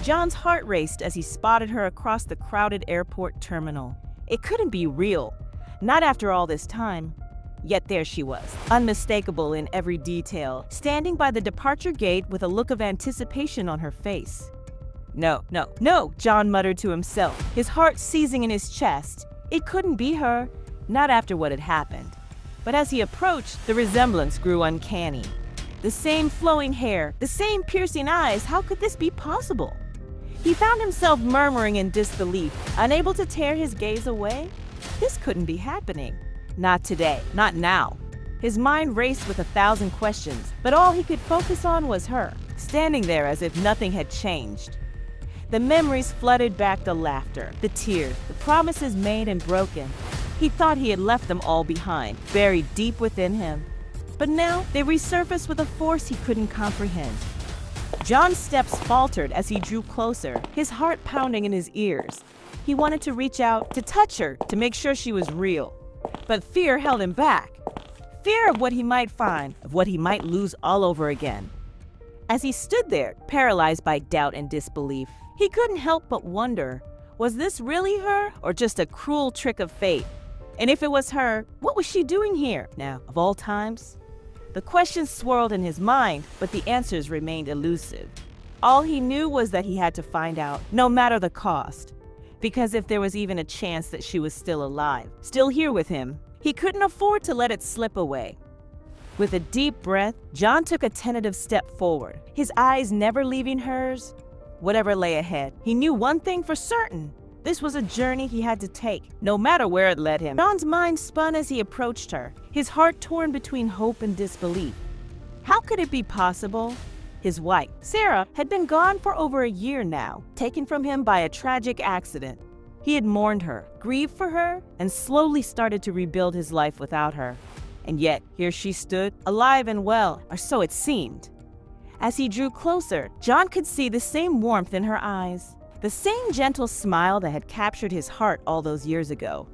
John's heart raced as he spotted her across the crowded airport terminal. It couldn't be real, not after all this time. Yet there she was, unmistakable in every detail, standing by the departure gate with a look of anticipation on her face. No, no, no, John muttered to himself, his heart seizing in his chest. It couldn't be her, not after what had happened. But as he approached, the resemblance grew uncanny. The same flowing hair, the same piercing eyes, how could this be possible? He found himself murmuring in disbelief, unable to tear his gaze away. This couldn't be happening. Not today, not now. His mind raced with 1,000 questions, but all he could focus on was her, standing there as if nothing had changed. The memories flooded back, the laughter, the tears, the promises made and broken. He thought he had left them all behind, buried deep within him. But now they resurfaced with a force he couldn't comprehend. John's steps faltered as he drew closer, his heart pounding in his ears. He wanted to reach out, to touch her, to make sure she was real. But fear held him back. Fear of what he might find, of what he might lose all over again. As he stood there, paralyzed by doubt and disbelief, he couldn't help but wonder, was this really her or just a cruel trick of fate? And if it was her, what was she doing here now, of all times? The questions swirled in his mind, but the answers remained elusive. All he knew was that he had to find out, no matter the cost. Because if there was even a chance that she was still alive, still here with him, he couldn't afford to let it slip away. With a deep breath, John took a tentative step forward, his eyes never leaving hers. Whatever lay ahead, he knew one thing for certain. This was a journey he had to take, no matter where it led him. John's mind spun as he approached her, his heart torn between hope and disbelief. How could it be possible? His wife, Sarah, had been gone for over a year now, taken from him by a tragic accident. He had mourned her, grieved for her, and slowly started to rebuild his life without her. And yet, here she stood, alive and well, or so it seemed. As he drew closer, John could see the same warmth in her eyes, the same gentle smile that had captured his heart all those years ago.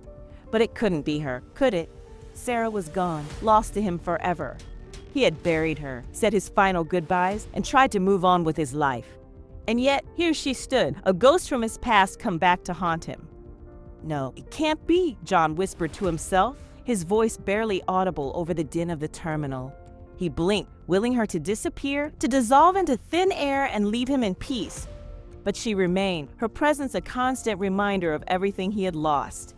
But it couldn't be her, could it? Sarah was gone, lost to him forever. He had buried her, said his final goodbyes, and tried to move on with his life. And yet, here she stood, a ghost from his past come back to haunt him. No, it can't be, John whispered to himself, his voice barely audible over the din of the terminal. He blinked, willing her to disappear, to dissolve into thin air and leave him in peace. But she remained, her presence a constant reminder of everything he had lost.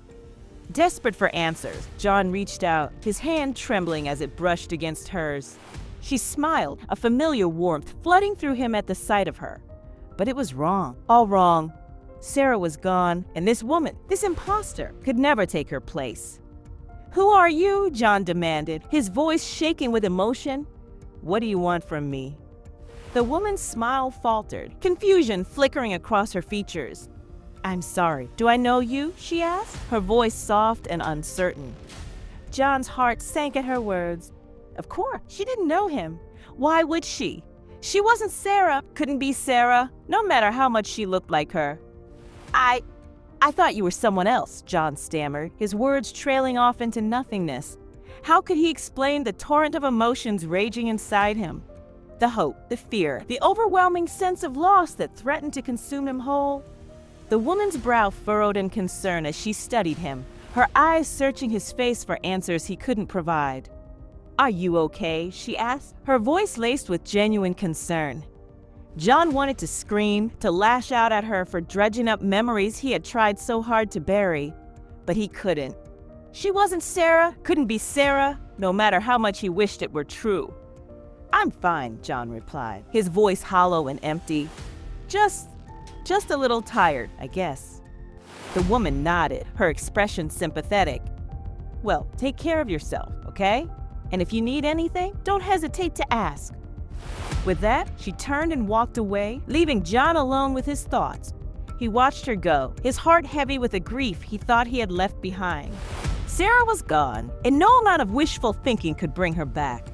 Desperate for answers, John reached out, his hand trembling as it brushed against hers. She smiled, a familiar warmth flooding through him at the sight of her. But it was wrong, all wrong. Sarah was gone, and this woman, this imposter, could never take her place. "Who are you?" John demanded, his voice shaking with emotion. "What do you want from me?" The woman's smile faltered, confusion flickering across her features. "I'm sorry. Do I know you?" she asked, her voice soft and uncertain. John's heart sank at her words. Of course, she didn't know him. Why would she? She wasn't Sarah, couldn't be Sarah, no matter how much she looked like her. I thought you were someone else," John stammered, his words trailing off into nothingness. How could he explain the torrent of emotions raging inside him? The hope, the fear, the overwhelming sense of loss that threatened to consume him whole? The woman's brow furrowed in concern as she studied him, her eyes searching his face for answers he couldn't provide. "Are you okay?" she asked, her voice laced with genuine concern. John wanted to scream, to lash out at her for dredging up memories he had tried so hard to bury, but he couldn't. She wasn't Sarah, couldn't be Sarah, no matter how much he wished it were true. "I'm fine," John replied, his voice hollow and empty. Just a little tired, I guess." The woman nodded, her expression sympathetic. "Well, take care of yourself, okay? And if you need anything, don't hesitate to ask." With that, she turned and walked away, leaving John alone with his thoughts. He watched her go, his heart heavy with the grief he thought he had left behind. Sarah was gone, and no amount of wishful thinking could bring her back.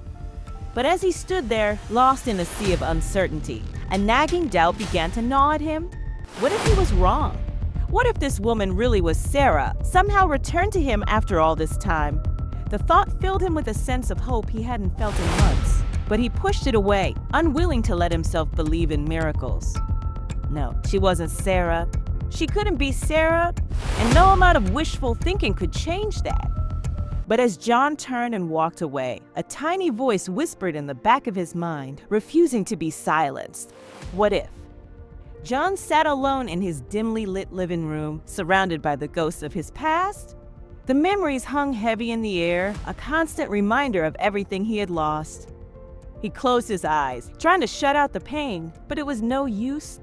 But as he stood there, lost in a sea of uncertainty, a nagging doubt began to gnaw at him. What if he was wrong? What if this woman really was Sarah, somehow returned to him after all this time? The thought filled him with a sense of hope he hadn't felt in months. But he pushed it away, unwilling to let himself believe in miracles. No, she wasn't Sarah. She couldn't be Sarah, and no amount of wishful thinking could change that. But as John turned and walked away, a tiny voice whispered in the back of his mind, refusing to be silenced. What if? John sat alone in his dimly lit living room, surrounded by the ghosts of his past. The memories hung heavy in the air, a constant reminder of everything he had lost. He closed his eyes, trying to shut out the pain, but it was no use.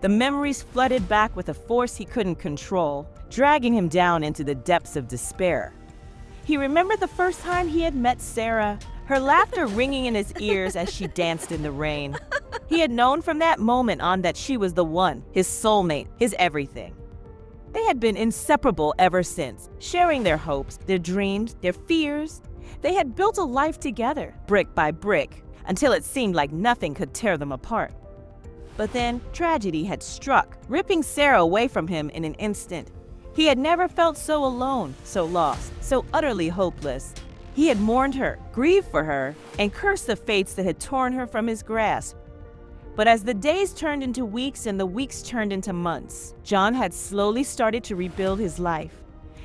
The memories flooded back with a force he couldn't control, dragging him down into the depths of despair. He remembered the first time he had met Sarah, her laughter ringing in his ears as she danced in the rain. He had known from that moment on that she was the one, his soulmate, his everything. They had been inseparable ever since, sharing their hopes, their dreams, their fears. They had built a life together, brick by brick, until it seemed like nothing could tear them apart. But then tragedy had struck, ripping Sarah away from him in an instant. He had never felt so alone, so lost, so utterly hopeless. He had mourned her, grieved for her, and cursed the fates that had torn her from his grasp. But as the days turned into weeks and the weeks turned into months, John had slowly started to rebuild his life.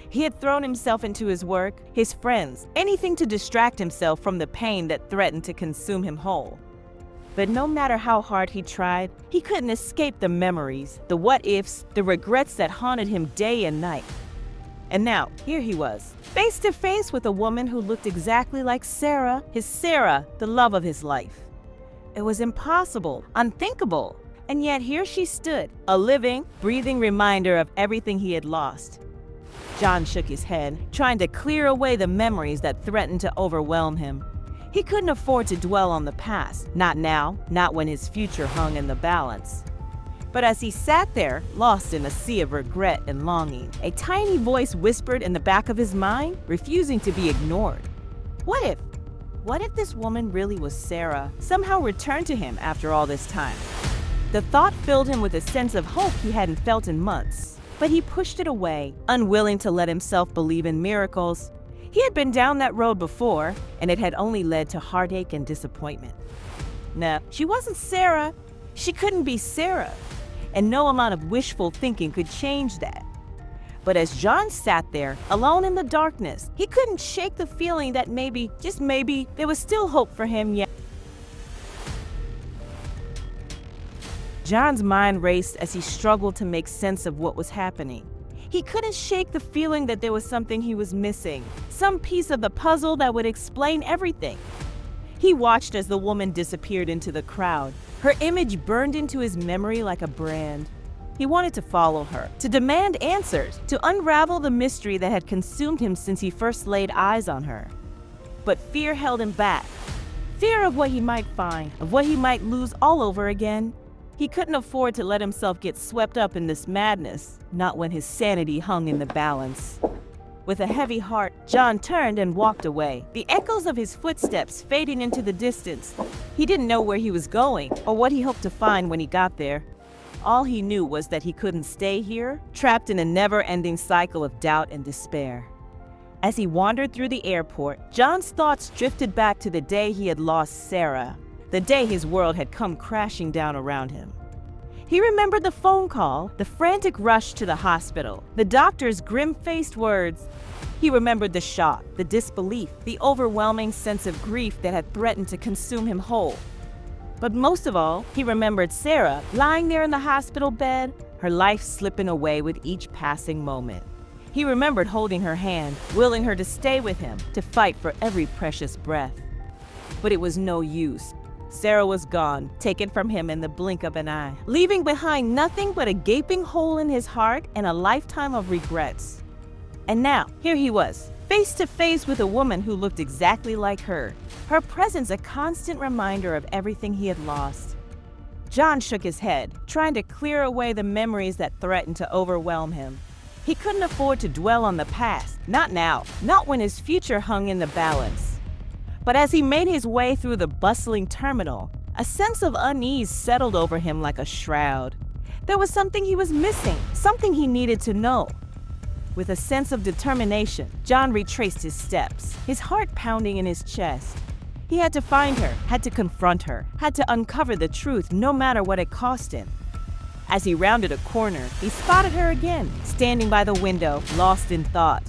He had thrown himself into his work, his friends, anything to distract himself from the pain that threatened to consume him whole. But no matter how hard he tried, he couldn't escape the memories, the what-ifs, the regrets that haunted him day and night. And now, here he was, face to face with a woman who looked exactly like Sarah, the love of his life. It was impossible, unthinkable, and yet here she stood, a living, breathing reminder of everything he had lost. John shook his head, trying to clear away the memories that threatened to overwhelm him. He couldn't afford to dwell on the past, not now, not when his future hung in the balance. But as he sat there, lost in a sea of regret and longing, a tiny voice whispered in the back of his mind, refusing to be ignored. What if this woman really was Sarah, somehow returned to him after all this time? The thought filled him with a sense of hope he hadn't felt in months, but he pushed it away, unwilling to let himself believe in miracles. He had been down that road before, and it had only led to heartache and disappointment. No, she wasn't Sarah. She couldn't be Sarah, and no amount of wishful thinking could change that. But as John sat there, alone in the darkness, he couldn't shake the feeling that maybe, just maybe, there was still hope for him yet. John's mind raced as he struggled to make sense of what was happening. He couldn't shake the feeling that there was something he was missing, some piece of the puzzle that would explain everything. He watched as the woman disappeared into the crowd. Her image burned into his memory like a brand. He wanted to follow her, to demand answers, to unravel the mystery that had consumed him since he first laid eyes on her. But fear held him back. Fear of what he might find, of what he might lose all over again. He couldn't afford to let himself get swept up in this madness, not when his sanity hung in the balance. With a heavy heart, John turned and walked away, the echoes of his footsteps fading into the distance. He didn't know where he was going or what he hoped to find when he got there. All he knew was that he couldn't stay here, trapped in a never-ending cycle of doubt and despair. As he wandered through the airport, John's thoughts drifted back to the day he had lost Sarah, the day his world had come crashing down around him. He remembered the phone call, the frantic rush to the hospital, the doctor's grim-faced words. He remembered the shock, the disbelief, the overwhelming sense of grief that had threatened to consume him whole. But most of all, he remembered Sarah lying there in the hospital bed, her life slipping away with each passing moment. He remembered holding her hand, willing her to stay with him, to fight for every precious breath. But it was no use. Sarah was gone, taken from him in the blink of an eye, leaving behind nothing but a gaping hole in his heart and a lifetime of regrets. And now, here he was, face to face with a woman who looked exactly like her, her presence a constant reminder of everything he had lost. John shook his head, trying to clear away the memories that threatened to overwhelm him. He couldn't afford to dwell on the past, not now, not when his future hung in the balance. But as he made his way through the bustling terminal, a sense of unease settled over him like a shroud. There was something he was missing, something he needed to know. With a sense of determination, John retraced his steps, his heart pounding in his chest. He had to find her, had to confront her, had to uncover the truth no matter what it cost him. As he rounded a corner, he spotted her again, standing by the window, lost in thought.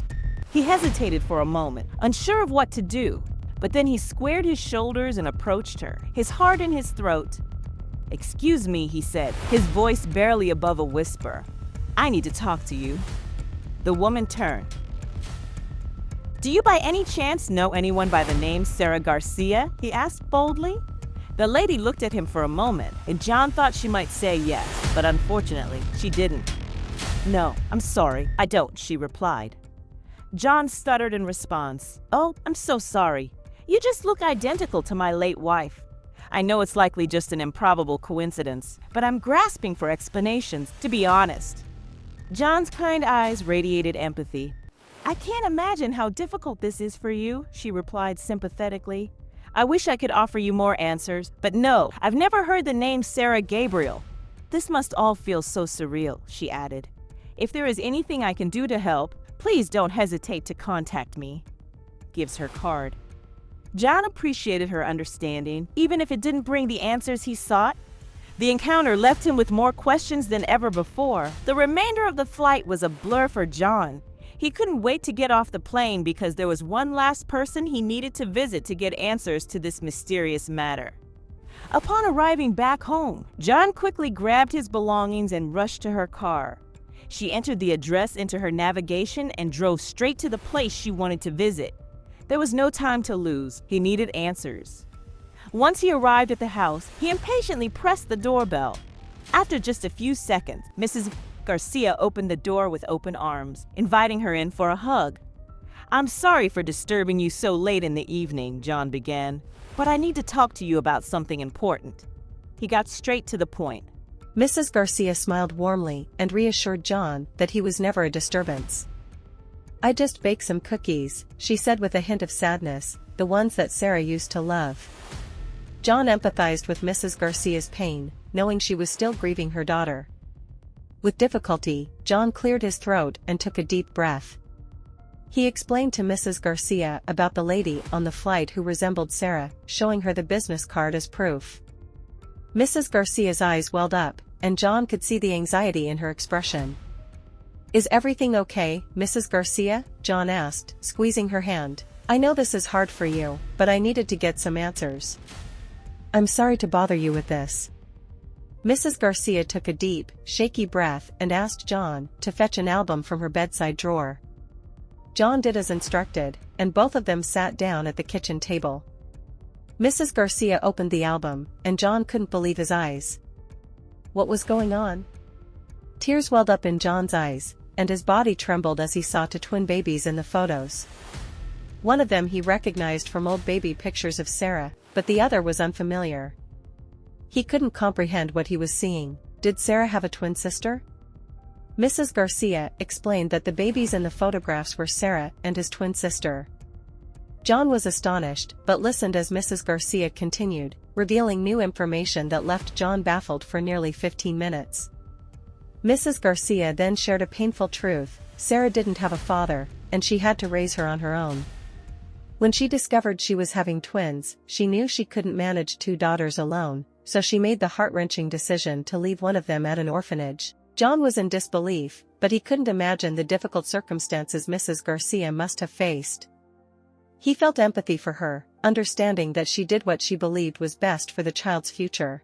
He hesitated for a moment, unsure of what to do, but then he squared his shoulders and approached her, his heart in his throat. "Excuse me," he said, his voice barely above a whisper. "I need to talk to you." The woman turned. "Do you by any chance know anyone by the name Sarah Garcia?" he asked boldly. The lady looked at him for a moment, and John thought she might say yes, but unfortunately, she didn't. "No, I'm sorry, I don't," she replied. John stuttered in response. "Oh, I'm so sorry. You just look identical to my late wife. I know it's likely just an improbable coincidence, but I'm grasping for explanations, to be honest." John's kind eyes radiated empathy. "I can't imagine how difficult this is for you," she replied sympathetically. "I wish I could offer you more answers, but no, I've never heard the name Sarah Gabriel. This must all feel so surreal," she added. "If there is anything I can do to help, please don't hesitate to contact me." Gives her card. John appreciated her understanding, even if it didn't bring the answers he sought. The encounter left him with more questions than ever before. The remainder of the flight was a blur for John. He couldn't wait to get off the plane because there was one last person he needed to visit to get answers to this mysterious matter. Upon arriving back home, John quickly grabbed his belongings and rushed to her car. She entered the address into her navigation and drove straight to the place she wanted to visit. There was no time to lose. He needed answers. Once he arrived at the house, he impatiently pressed the doorbell. After just a few seconds, Mrs. Garcia opened the door with open arms, inviting her in for a hug. "I'm sorry for disturbing you so late in the evening," John began, "but I need to talk to you about something important." He got straight to the point. Mrs. Garcia smiled warmly and reassured John that he was never a disturbance. "I just baked some cookies," she said with a hint of sadness, "the ones that Sarah used to love." John empathized with Mrs. Garcia's pain, knowing she was still grieving her daughter. With difficulty, John cleared his throat and took a deep breath. He explained to Mrs. Garcia about the lady on the flight who resembled Sarah, showing her the business card as proof. Mrs. Garcia's eyes welled up, and John could see the anxiety in her expression. "Is everything okay, Mrs. Garcia?" John asked, squeezing her hand. "I know this is hard for you, but I needed to get some answers. I'm sorry to bother you with this." Mrs. Garcia took a deep, shaky breath and asked John to fetch an album from her bedside drawer. John did as instructed, and both of them sat down at the kitchen table. Mrs. Garcia opened the album, and John couldn't believe his eyes. What was going on? Tears welled up in John's eyes, and his body trembled as he saw two twin babies in the photos. One of them he recognized from old baby pictures of Sarah, but the other was unfamiliar. He couldn't comprehend what he was seeing. Did Sarah have a twin sister? Mrs. Garcia explained that the babies in the photographs were Sarah and his twin sister. John was astonished, but listened as Mrs. Garcia continued, revealing new information that left John baffled for nearly 15 minutes. Mrs. Garcia then shared a painful truth: Sarah didn't have a father, and she had to raise her on her own. When she discovered she was having twins, she knew she couldn't manage 2 daughters alone, so she made the heart-wrenching decision to leave one of them at an orphanage. John was in disbelief, but he couldn't imagine the difficult circumstances Mrs. Garcia must have faced. He felt empathy for her, understanding that she did what she believed was best for the child's future.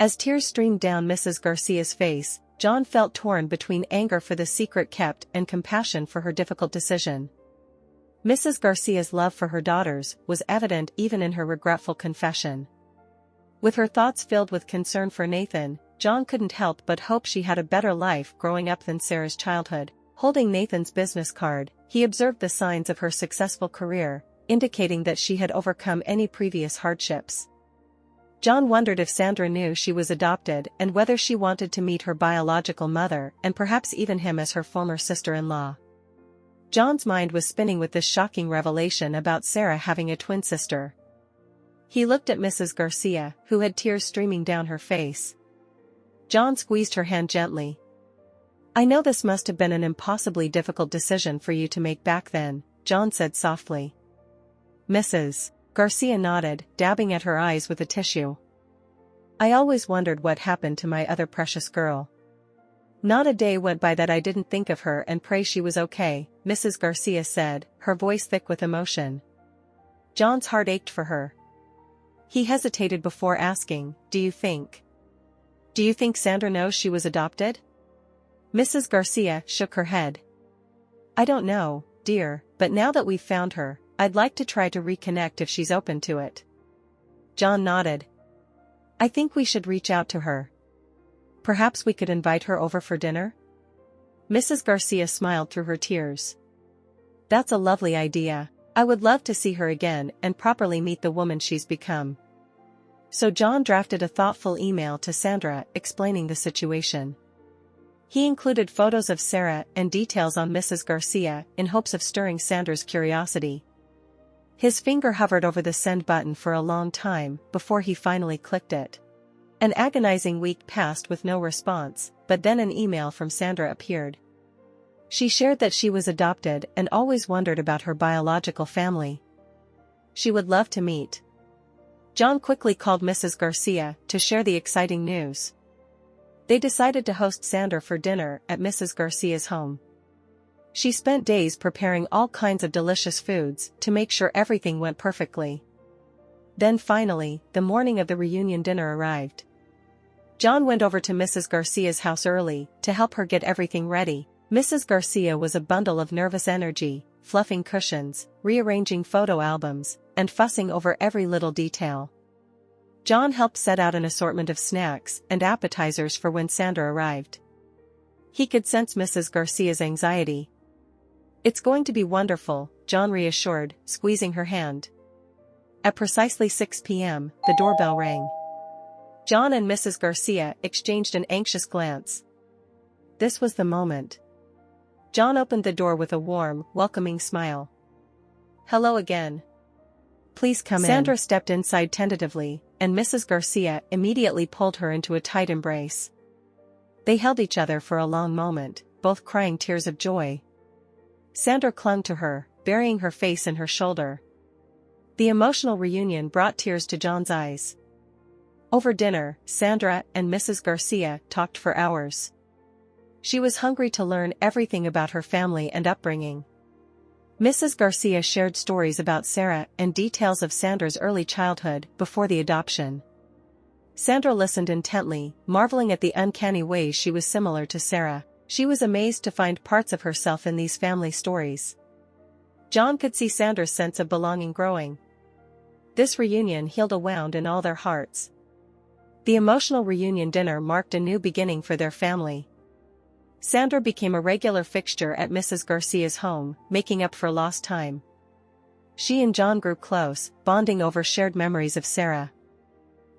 As tears streamed down Mrs. Garcia's face, John felt torn between anger for the secret kept and compassion for her difficult decision. Mrs. Garcia's love for her daughters was evident even in her regretful confession. With her thoughts filled with concern for Nathan, John couldn't help but hope she had a better life growing up than Sarah's childhood. Holding Nathan's business card, he observed the signs of her successful career, indicating that she had overcome any previous hardships. John wondered if Sandra knew she was adopted and whether she wanted to meet her biological mother and perhaps even him as her former sister-in-law. John's mind was spinning with this shocking revelation about Sarah having a twin sister. He looked at Mrs. Garcia, who had tears streaming down her face. John squeezed her hand gently. "I know this must have been an impossibly difficult decision for you to make back then," John said softly. Mrs. Garcia nodded, dabbing at her eyes with a tissue. I always wondered what happened to my other precious girl. Not a day went by that I didn't think of her and pray she was okay, Mrs. Garcia said, her voice thick with emotion. John's heart ached for her. He hesitated before asking, Do you think Sandra knows she was adopted? Mrs. Garcia shook her head. I don't know, dear, but now that we've found her, I'd like to try to reconnect if she's open to it. John nodded. I think we should reach out to her. Perhaps we could invite her over for dinner? Mrs. Garcia smiled through her tears. That's a lovely idea. I would love to see her again and properly meet the woman she's become. So John drafted a thoughtful email to Sandra explaining the situation. He included photos of Sarah and details on Mrs. Garcia in hopes of stirring Sandra's curiosity. His finger hovered over the send button for a long time before he finally clicked it. An agonizing week passed with no response, but then an email from Sandra appeared. She shared that she was adopted and always wondered about her biological family. She would love to meet. John quickly called Mrs. Garcia to share the exciting news. They decided to host Sandra for dinner at Mrs. Garcia's home. She spent days preparing all kinds of delicious foods to make sure everything went perfectly. Then finally, the morning of the reunion dinner arrived. John went over to Mrs. Garcia's house early to help her get everything ready. Mrs. Garcia was a bundle of nervous energy, fluffing cushions, rearranging photo albums, and fussing over every little detail. John helped set out an assortment of snacks and appetizers for when Sandra arrived. He could sense Mrs. Garcia's anxiety. It's going to be wonderful, John reassured, squeezing her hand. At precisely 6 p.m., the doorbell rang. John and Mrs. Garcia exchanged an anxious glance. This was the moment. John opened the door with a warm, welcoming smile. Hello again. Please come in. Sandra stepped inside tentatively, and Mrs. Garcia immediately pulled her into a tight embrace. They held each other for a long moment, both crying tears of joy. Sandra clung to her, burying her face in her shoulder. The emotional reunion brought tears to John's eyes. Over dinner, Sandra and Mrs. Garcia talked for hours. She was hungry to learn everything about her family and upbringing. Mrs. Garcia shared stories about Sarah and details of Sandra's early childhood before the adoption. Sandra listened intently, marveling at the uncanny ways she was similar to Sarah. She was amazed to find parts of herself in these family stories. John could see Sandra's sense of belonging growing. This reunion healed a wound in all their hearts. The emotional reunion dinner marked a new beginning for their family. Sandra became a regular fixture at Mrs. Garcia's home, making up for lost time. She and John grew close, bonding over shared memories of Sarah.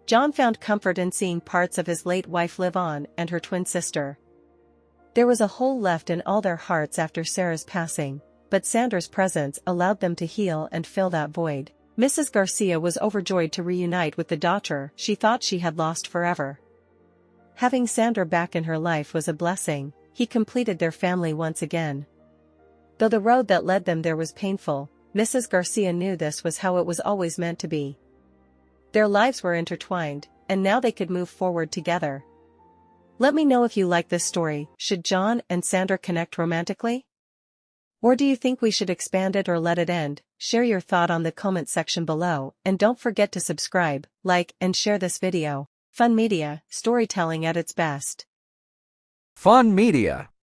John found comfort in seeing parts of his late wife live on and her twin sister. There was a hole left in all their hearts after Sarah's passing, but Sandra's presence allowed them to heal and fill that void. Mrs. Garcia was overjoyed to reunite with the daughter she thought she had lost forever. Having Sandra back in her life was a blessing. He completed their family once again. Though the road that led them there was painful, Mrs. Garcia knew this was how it was always meant to be. Their lives were intertwined, and now they could move forward together. Let me know if you like this story. Should John and Sandra connect romantically? Or do you think we should expand it or let it end? Share your thought on the comment section below, and don't forget to subscribe, like, and share this video. Fun Media, storytelling at its best. Fun Media.